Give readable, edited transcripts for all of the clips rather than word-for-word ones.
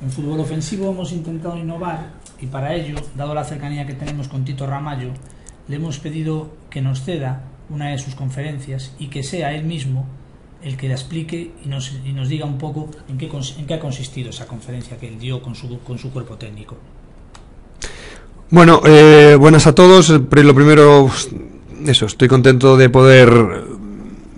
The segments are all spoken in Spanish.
En fútbol ofensivo hemos intentado innovar y para ello, dado la cercanía que tenemos con Tito Ramallo, le hemos pedido que nos ceda una de sus conferencias y que sea él mismo el que la explique y nos diga un poco en qué ha consistido esa conferencia que él dio con su cuerpo técnico. Bueno, buenas a todos. Lo primero, eso, estoy contento de poder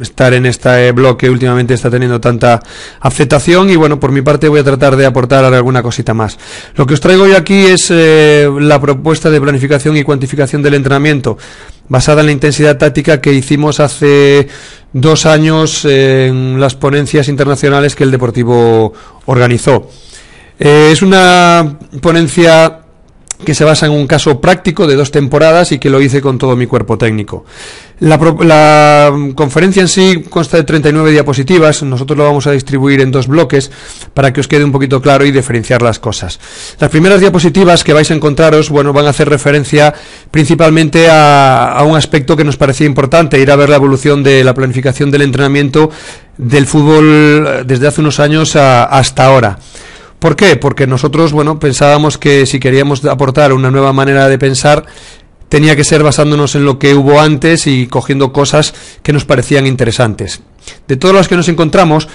estar en este blog que últimamente está teniendo tanta aceptación y bueno, por mi parte voy a tratar de aportar alguna cosita más. Lo que os traigo hoy aquí es la propuesta de planificación y cuantificación del entrenamiento basada en la intensidad táctica que hicimos hace 2 años en las ponencias internacionales que el Deportivo organizó. Es una ponencia que se basa en un caso práctico de 2 temporadas y que lo hice con todo mi cuerpo técnico. La conferencia en sí consta de 39 diapositivas, nosotros lo vamos a distribuir en 2 bloques para que os quede un poquito claro y diferenciar las cosas. Las primeras diapositivas que vais a encontraros, bueno, van a hacer referencia principalmente a un aspecto que nos parecía importante, ir a ver la evolución de la planificación del entrenamiento del fútbol desde hace unos años hasta ahora. ¿Por qué? Porque nosotros, bueno, pensábamos que si queríamos aportar una nueva manera de pensar, tenía que ser basándonos en lo que hubo antes y cogiendo cosas que nos parecían interesantes. De todas las que nos encontramos,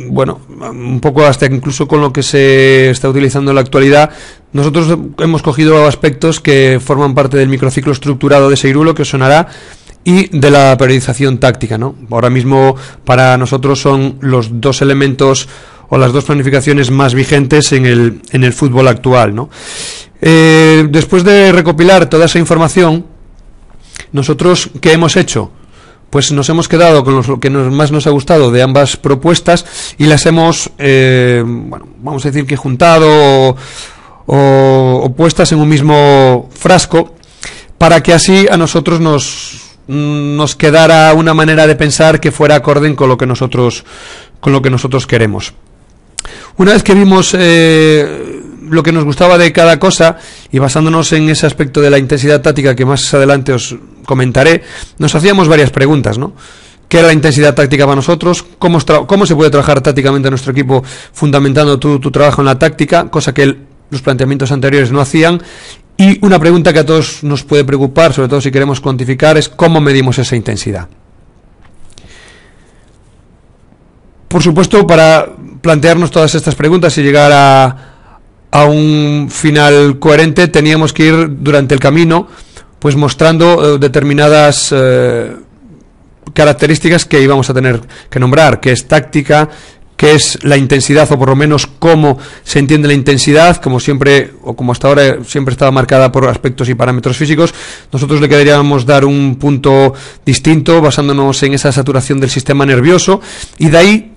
bueno, un poco hasta incluso con lo que se está utilizando en la actualidad, nosotros hemos cogido aspectos que forman parte del microciclo estructurado de Seirulo, que os sonará, y de la periodización táctica, ¿no? Ahora mismo para nosotros son los 2 elementos o las 2 planificaciones más vigentes en el fútbol actual, ¿no? Después de recopilar toda esa información, nosotros, ¿qué hemos hecho? Pues nos hemos quedado con lo que más nos ha gustado de ambas propuestas y las hemos, bueno, vamos a decir que juntado o puestas en un mismo frasco para que así a nosotros nos quedara una manera de pensar que fuera acorde con lo que nosotros queremos. Una vez que vimos lo que nos gustaba de cada cosa y basándonos en ese aspecto de la intensidad táctica que más adelante os comentaré, nos hacíamos varias preguntas, ¿no? ¿Qué era la intensidad táctica para nosotros? ¿Cómo se puede trabajar tácticamente en nuestro equipo fundamentando tu trabajo en la táctica? Cosa que los planteamientos anteriores no hacían. Y una pregunta que a todos nos puede preocupar, sobre todo si queremos cuantificar, es ¿cómo medimos esa intensidad? Por supuesto, para plantearnos todas estas preguntas y llegar a un final coherente, teníamos que ir durante el camino pues mostrando determinadas características que íbamos a tener que nombrar, que es táctica, que es la intensidad, o por lo menos cómo se entiende la intensidad, como siempre, o como hasta ahora siempre estaba marcada por aspectos y parámetros físicos. Nosotros le queríamos dar un punto distinto, basándonos en esa saturación del sistema nervioso, y de ahí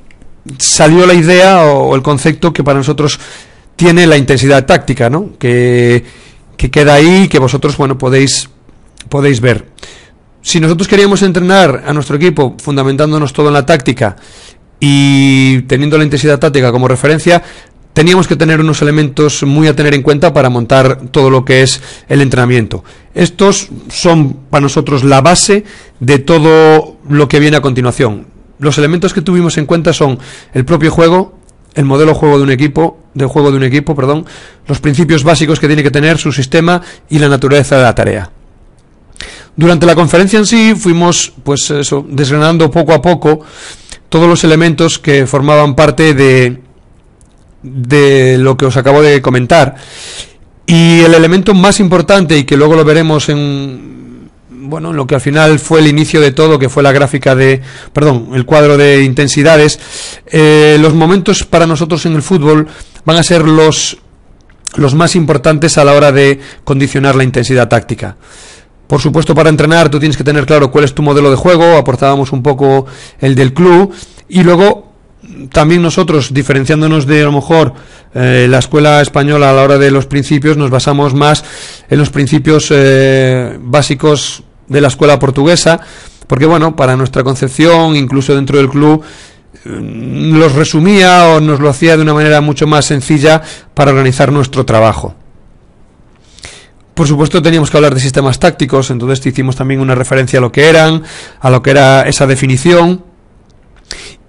salió la idea o el concepto que para nosotros tiene la intensidad táctica, ¿no? Que queda ahí, que vosotros, bueno, podéis ver. Si nosotros queríamos entrenar a nuestro equipo fundamentándonos todo en la táctica y teniendo la intensidad táctica como referencia, teníamos que tener unos elementos muy a tener en cuenta para montar todo lo que es el entrenamiento. Estos son para nosotros la base de todo lo que viene a continuación. Los elementos que tuvimos en cuenta son el propio juego, el modelo de juego de un equipo, los principios básicos que tiene que tener su sistema y la naturaleza de la tarea. Durante la conferencia en sí fuimos, pues eso, desgranando poco a poco todos los elementos que formaban parte de lo que os acabo de comentar. Y el elemento más importante, y que luego lo veremos en lo que al final fue el inicio de todo, que fue la gráfica el cuadro de intensidades, los momentos para nosotros en el fútbol van a ser los más importantes a la hora de condicionar la intensidad táctica. Por supuesto, para entrenar tú tienes que tener claro cuál es tu modelo de juego, aportábamos un poco el del club, y luego también nosotros, diferenciándonos de a lo mejor la escuela española a la hora de los principios, nos basamos más en los principios básicos de la escuela portuguesa, porque bueno, para nuestra concepción, incluso dentro del club, los resumía o nos lo hacía de una manera mucho más sencilla para organizar nuestro trabajo. Por supuesto teníamos que hablar de sistemas tácticos, entonces hicimos también una referencia a lo que era esa definición,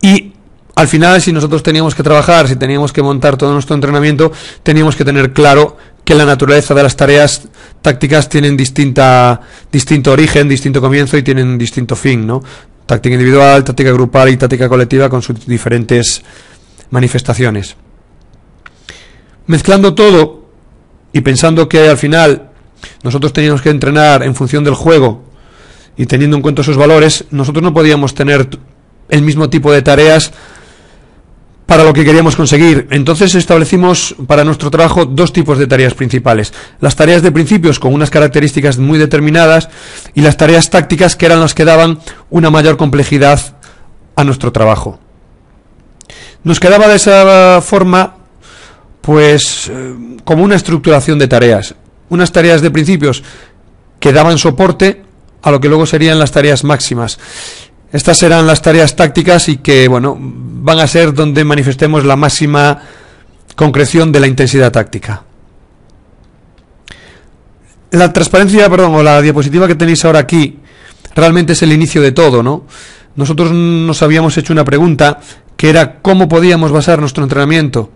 y al final, si nosotros teníamos que trabajar, si teníamos que montar todo nuestro entrenamiento, teníamos que tener claro que la naturaleza de las tareas tácticas tienen distinto origen, distinto comienzo y tienen distinto fin, ¿no? Táctica individual, táctica grupal y táctica colectiva con sus diferentes manifestaciones. Mezclando todo y pensando que al final nosotros teníamos que entrenar en función del juego y teniendo en cuenta esos valores, nosotros no podíamos tener el mismo tipo de tareas para lo que queríamos conseguir. Entonces establecimos para nuestro trabajo dos tipos de tareas principales: las tareas de principios con unas características muy determinadas y las tareas tácticas, que eran las que daban una mayor complejidad a nuestro trabajo. Nos quedaba de esa forma pues como una estructuración de tareas, unas tareas de principios que daban soporte a lo que luego serían las tareas máximas. Estas serán las tareas tácticas y que, bueno, van a ser donde manifestemos la máxima concreción de la intensidad táctica. La transparencia, o la diapositiva que tenéis ahora aquí, realmente es el inicio de todo, ¿no? Nosotros nos habíamos hecho una pregunta, que era cómo podíamos basar nuestro entrenamiento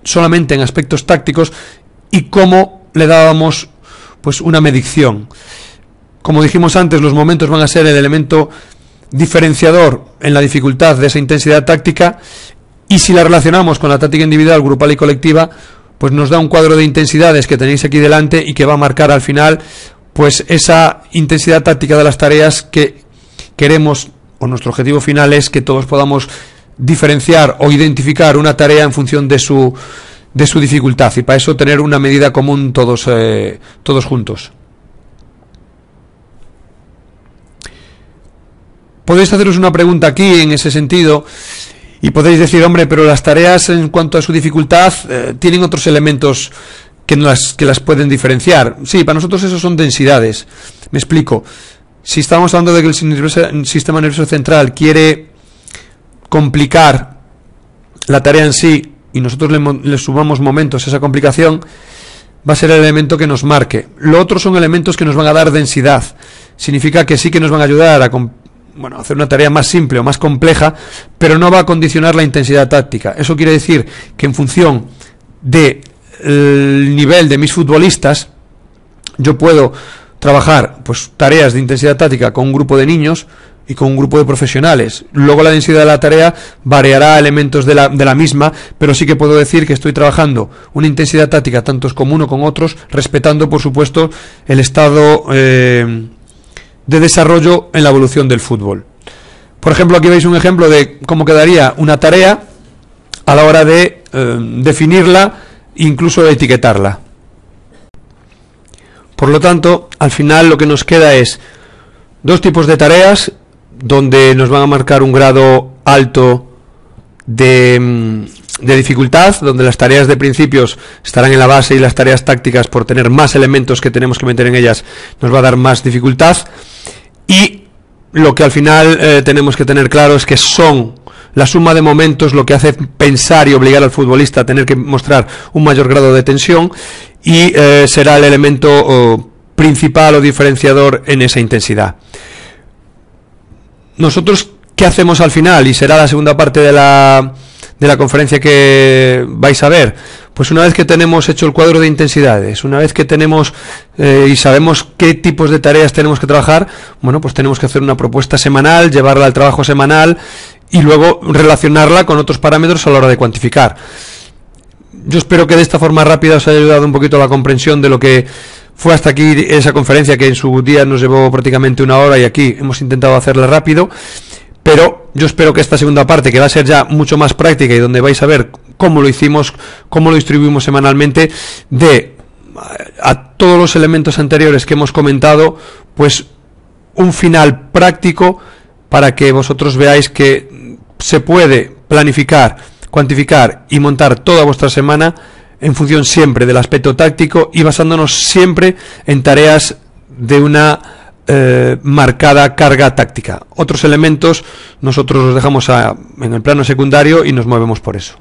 solamente en aspectos tácticos y cómo le dábamos pues una medición. Como dijimos antes, los momentos van a ser el elemento diferenciador en la dificultad de esa intensidad táctica, y si la relacionamos con la táctica individual, grupal y colectiva, pues nos da un cuadro de intensidades que tenéis aquí delante y que va a marcar al final pues esa intensidad táctica de las tareas que queremos, o nuestro objetivo final es que todos podamos diferenciar o identificar una tarea en función de su dificultad, y para eso tener una medida común todos juntos. Podéis haceros una pregunta aquí en ese sentido y podéis decir, hombre, pero las tareas en cuanto a su dificultad tienen otros elementos que las pueden diferenciar. Sí, para nosotros esos son densidades. Me explico. Si estamos hablando de que el sistema nervioso central quiere complicar la tarea en sí y nosotros le sumamos momentos a esa complicación, va a ser el elemento que nos marque. Lo otro son elementos que nos van a dar densidad. Significa que sí que nos van a ayudar a hacer una tarea más simple o más compleja, pero no va a condicionar la intensidad táctica. Eso quiere decir que en función del nivel de mis futbolistas, yo puedo trabajar pues tareas de intensidad táctica con un grupo de niños y con un grupo de profesionales. Luego la densidad de la tarea variará elementos de la misma, pero sí que puedo decir que estoy trabajando una intensidad táctica tanto con uno como otros, respetando por supuesto el estado de desarrollo en la evolución del fútbol. Por ejemplo, aquí veis un ejemplo de cómo quedaría una tarea a la hora de definirla e incluso etiquetarla. Por lo tanto, al final lo que nos queda es dos tipos de tareas donde nos van a marcar un grado alto de dificultad, donde las tareas de principios estarán en la base y las tareas tácticas, por tener más elementos que tenemos que meter en ellas, nos va a dar más dificultad. Y lo que al final tenemos que tener claro es que son la suma de momentos lo que hace pensar y obligar al futbolista a tener que mostrar un mayor grado de tensión, y será el elemento principal o diferenciador en esa intensidad. Nosotros, ¿qué hacemos al final? Y será la segunda parte de la conferencia que vais a ver. Pues una vez que tenemos hecho el cuadro de intensidades, una vez que tenemos y sabemos qué tipos de tareas tenemos que trabajar, bueno, pues tenemos que hacer una propuesta semanal, llevarla al trabajo semanal y luego relacionarla con otros parámetros a la hora de cuantificar. Yo espero que de esta forma rápida os haya ayudado un poquito a la comprensión de lo que fue hasta aquí esa conferencia, que en su día nos llevó prácticamente una hora y aquí hemos intentado hacerla rápido. Pero yo espero que esta segunda parte, que va a ser ya mucho más práctica y donde vais a ver cómo lo hicimos, cómo lo distribuimos semanalmente, dé a todos los elementos anteriores que hemos comentado, pues un final práctico para que vosotros veáis que se puede planificar, cuantificar y montar toda vuestra semana en función siempre del aspecto táctico y basándonos siempre en tareas de una marcada carga táctica. Otros elementos nosotros los dejamos en el plano secundario y nos movemos por eso.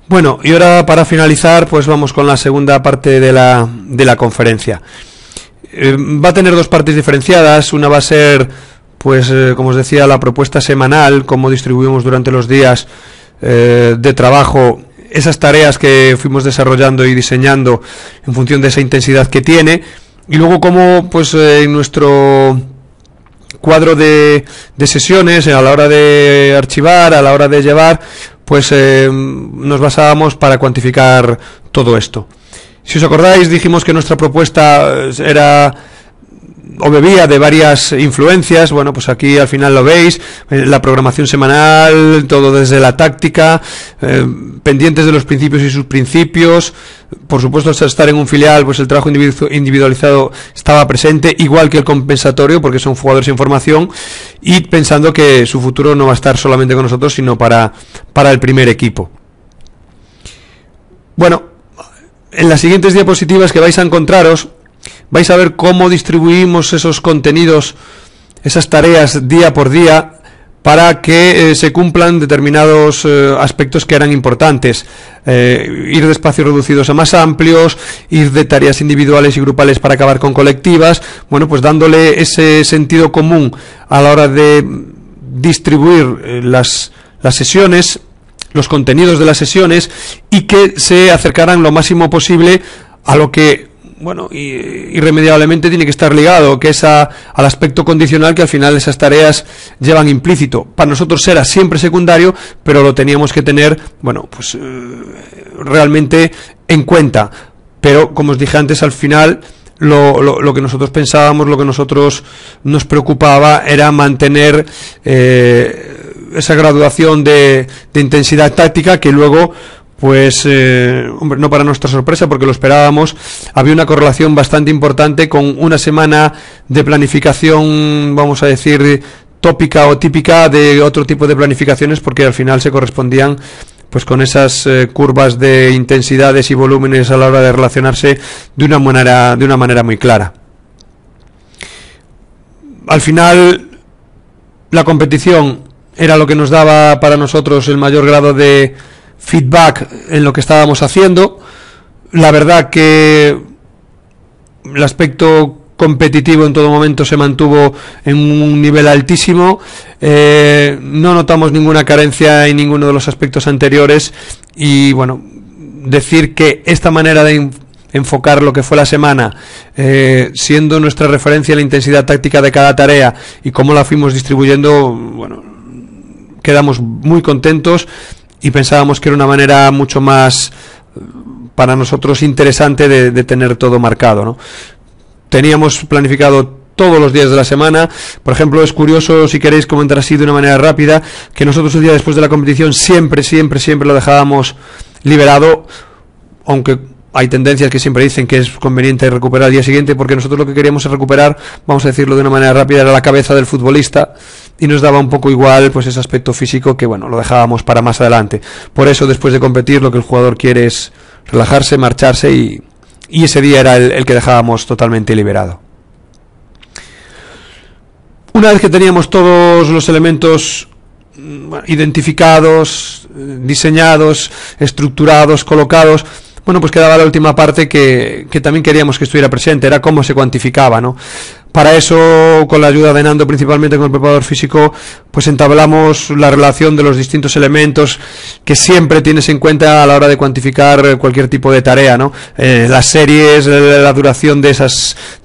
Bueno, y ahora para finalizar pues vamos con la segunda parte de la conferencia. Va a tener dos partes diferenciadas. Una va a ser pues como os decía, la propuesta semanal, cómo distribuimos durante los días de trabajo esas tareas que fuimos desarrollando y diseñando en función de esa intensidad que tiene, y luego cómo pues en nuestro cuadro de sesiones, a la hora de archivar, a la hora de llevar, pues nos basábamos para cuantificar todo esto. Si os acordáis, dijimos que nuestra propuesta era o bebía de varias influencias. Bueno, pues aquí al final lo veis, la programación semanal, todo desde la táctica, pendientes de los principios y subprincipios. Por supuesto, al estar en un filial, pues el trabajo individualizado estaba presente, igual que el compensatorio, porque son jugadores en formación, y pensando que su futuro no va a estar solamente con nosotros, sino para el primer equipo. Bueno, en las siguientes diapositivas que vais a encontraros, vais a ver cómo distribuimos esos contenidos, esas tareas día por día, para que se cumplan determinados aspectos que eran importantes. Ir de espacios reducidos a más amplios, ir de tareas individuales y grupales para acabar con colectivas. Bueno, pues dándole ese sentido común a la hora de distribuir las sesiones, los contenidos de las sesiones, y que se acercaran lo máximo posible a lo que, bueno, irremediablemente tiene que estar ligado, que es al aspecto condicional que al final esas tareas llevan implícito. Para nosotros era siempre secundario, pero lo teníamos que tener, bueno, pues realmente en cuenta. Pero, como os dije antes, al final lo que nosotros pensábamos, lo que nosotros nos preocupaba era mantener esa graduación de intensidad táctica, que luego, pues, hombre, no para nuestra sorpresa, porque lo esperábamos, había una correlación bastante importante con una semana de planificación, vamos a decir, tópica o típica de otro tipo de planificaciones, porque al final se correspondían pues con esas curvas de intensidades y volúmenes a la hora de relacionarse de una manera muy clara. Al final, la competición era lo que nos daba para nosotros el mayor grado de feedback en lo que estábamos haciendo. La verdad que el aspecto competitivo en todo momento se mantuvo en un nivel altísimo. No notamos ninguna carencia en ninguno de los aspectos anteriores, y bueno, decir que esta manera de enfocar lo que fue la semana, siendo nuestra referencia la intensidad táctica de cada tarea y cómo la fuimos distribuyendo, bueno, quedamos muy contentos y pensábamos que era una manera mucho más para nosotros interesante de tener todo marcado, ¿no? Teníamos planificado todos los días de la semana. Por ejemplo, es curioso, si queréis comentar así de una manera rápida, que nosotros el día después de la competición siempre lo dejábamos liberado, aunque hay tendencias que siempre dicen que es conveniente recuperar al día siguiente, porque nosotros lo que queríamos es recuperar, vamos a decirlo de una manera rápida, era la cabeza del futbolista, y nos daba un poco igual pues ese aspecto físico, que bueno, lo dejábamos para más adelante. Por eso, después de competir, lo que el jugador quiere es relajarse, marcharse, y ese día era el que dejábamos totalmente liberado. Una vez que teníamos todos los elementos identificados, diseñados, estructurados, colocados, bueno, pues quedaba la última parte que también queríamos que estuviera presente, era cómo se cuantificaba, ¿no? Para eso, con la ayuda de Nando, principalmente con el preparador físico, pues entablamos la relación de los distintos elementos que siempre tienes en cuenta a la hora de cuantificar cualquier tipo de tarea, ¿no? Las series, la duración de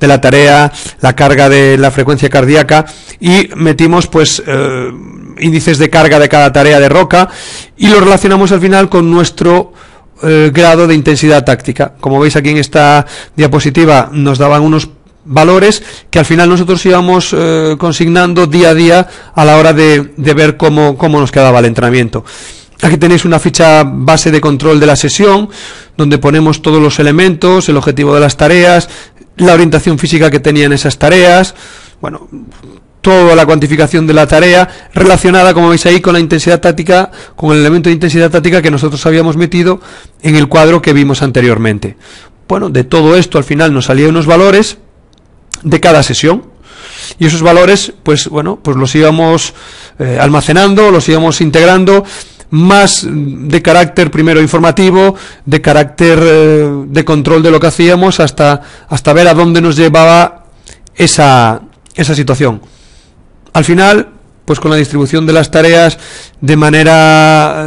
la tarea, la carga de la frecuencia cardíaca, y metimos pues índices de carga de cada tarea de Roca, y lo relacionamos al final con nuestro grado de intensidad táctica. Como veis aquí en esta diapositiva, nos daban unos valores que al final nosotros íbamos consignando día a día a la hora de ver cómo nos quedaba el entrenamiento. Aquí tenéis una ficha base de control de la sesión, donde ponemos todos los elementos, el objetivo de las tareas, la orientación física que tenían esas tareas, bueno, toda la cuantificación de la tarea relacionada, como veis ahí, con la intensidad táctica, con el elemento de intensidad táctica que nosotros habíamos metido en el cuadro que vimos anteriormente. Bueno, de todo esto al final nos salían unos valores de cada sesión, y esos valores, pues bueno, pues los íbamos almacenando, los íbamos integrando, más de carácter primero informativo, de carácter de control de lo que hacíamos, hasta ver a dónde nos llevaba esa situación. al final, pues con la distribución de las tareas de manera,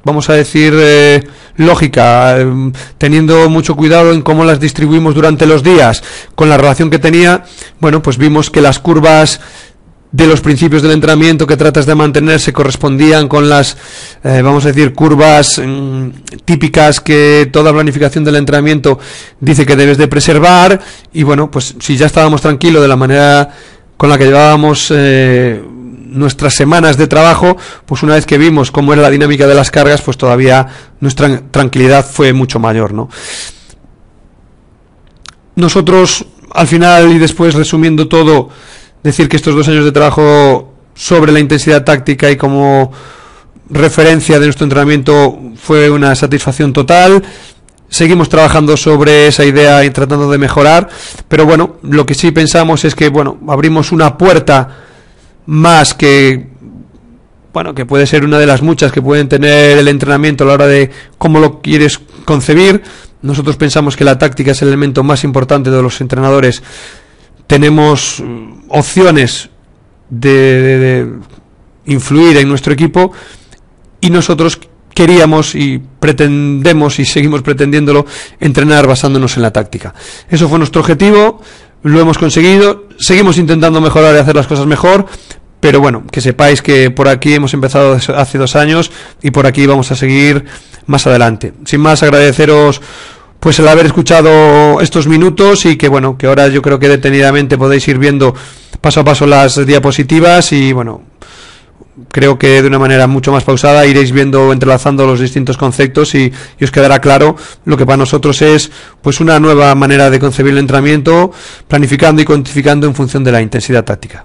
vamos a decir, lógica, teniendo mucho cuidado en cómo las distribuimos durante los días, con la relación que tenía, bueno, pues vimos que las curvas de los principios del entrenamiento que tratas de mantener se correspondían con las, vamos a decir, curvas típicas que toda planificación del entrenamiento dice que debes de preservar. Y bueno, pues si ya estábamos tranquilos de la manera con la que llevábamos nuestras semanas de trabajo, pues una vez que vimos cómo era la dinámica de las cargas, pues todavía nuestra tranquilidad fue mucho mayor, ¿no? Nosotros, al final, y después resumiendo todo, decir que estos 2 años de trabajo sobre la intensidad táctica y como referencia de nuestro entrenamiento fue una satisfacción total. Seguimos trabajando sobre esa idea y tratando de mejorar, pero bueno, lo que sí pensamos es que, bueno, abrimos una puerta más que, bueno, que puede ser una de las muchas que pueden tener el entrenamiento a la hora de cómo lo quieres concebir. Nosotros pensamos que la táctica es el elemento más importante de los entrenadores. Tenemos opciones de influir en nuestro equipo y nosotros queríamos y pretendemos y seguimos pretendiéndolo entrenar basándonos en la táctica. Eso fue nuestro objetivo, lo hemos conseguido, seguimos intentando mejorar y hacer las cosas mejor, pero bueno, que sepáis que por aquí hemos empezado hace 2 años y por aquí vamos a seguir más adelante. Sin más, agradeceros pues el haber escuchado estos minutos y que bueno, que ahora yo creo que detenidamente podéis ir viendo paso a paso las diapositivas y bueno, creo que de una manera mucho más pausada iréis viendo, entrelazando los distintos conceptos y os quedará claro lo que para nosotros es pues una nueva manera de concebir el entrenamiento, planificando y cuantificando en función de la intensidad táctica.